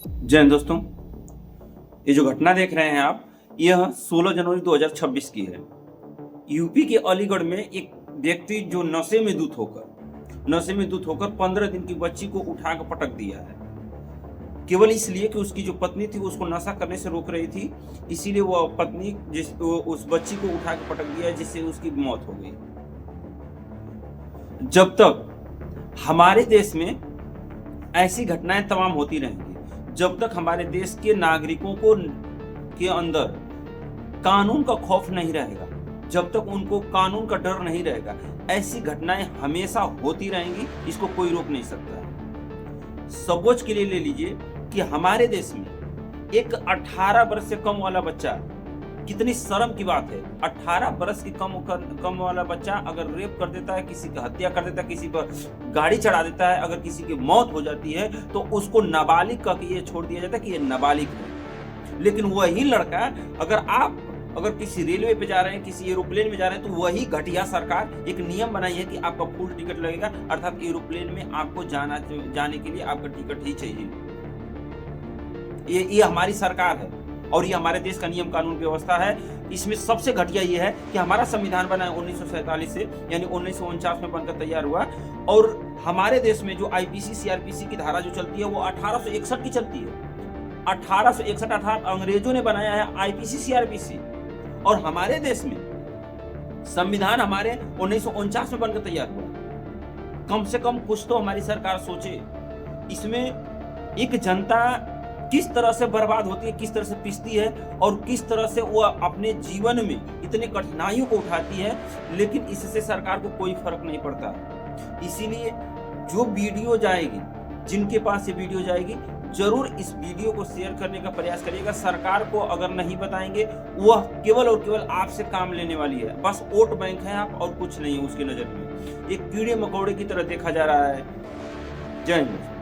जय हिंद दोस्तों, ये जो घटना देख रहे हैं आप, यह 16 जनवरी 2026 की है। यूपी के अलीगढ़ में एक व्यक्ति जो नशे में धुत होकर 15 दिन की बच्ची को उठाकर पटक दिया है, केवल इसलिए कि उसकी जो पत्नी थी उसको नशा करने से रोक रही थी। इसीलिए वो पत्नी उस बच्ची को उठाकर पटक दिया, जिससे उसकी मौत हो गई। जब तक हमारे देश में ऐसी घटनाएं तमाम होती रहेंगी, जब तक हमारे देश के नागरिकों के अंदर कानून का खौफ नहीं रहेगा, जब तक उनको कानून का डर नहीं रहेगा, ऐसी घटनाएं हमेशा होती रहेंगी। इसको कोई रोक नहीं सकता। सबोच के लिए ले लीजिए कि हमारे देश में एक 18 वर्ष से कम वाला बच्चा, कितनी शर्म की बात है, 18 वर्ष की कम वाला बच्चा अगर रेप कर देता है, किसी की हत्या कर देता है, किसी पर गाड़ी चढ़ा देता है, अगर किसी की मौत हो जाती है तो उसको नाबालिग कह के ये छोड़ दिया जाता है कि ये नाबालिग है। लेकिन वही लड़का अगर किसी रेलवे पे जा रहे हैं, किसी एरोप्लेन में जा रहे हैं, तो वही घटिया सरकार एक नियम बनाई है कि आपका फुल टिकट लगेगा, अर्थात एरोप्लेन में आपको जाने के लिए आपका टिकट ही चाहिए। ये हमारी सरकार है और ये हमारे देश का नियम कानून व्यवस्था है। इसमें सबसे घटिया ये है कि हमारा संविधान बना है 1947 से, यानी 1949 में बनकर तैयार हुआ, और हमारे देश में जो आईपीसी सीआरपीसी की धारा जो चलती है वो 1861 की चलती है। 1861 अर्थात अंग्रेजों ने बनाया है आईपीसी सीआरपीसी, और हमारे देश में संविधान हमारे 1949 में बनकर तैयार हुआ। कम से कम कुछ तो हमारी सरकार सोचे। इसमें एक जनता किस तरह से बर्बाद होती है, किस तरह से पिसती है, और किस तरह से वो अपने जीवन में इतने कठिनाइयों को उठाती है, लेकिन इससे सरकार को कोई फर्क नहीं पड़ता। इसीलिए जो वीडियो जाएगी, जिनके पास ये वीडियो जाएगी, जरूर इस वीडियो को शेयर करने का प्रयास करिएगा। सरकार को अगर नहीं बताएंगे, वह केवल और केवल आपसे काम लेने वाली है। बस वोट बैंक है आप, और कुछ नहीं है उसकी नजर में। एक कीड़े मकोड़े की तरह देखा जा रहा है। जय हिंद।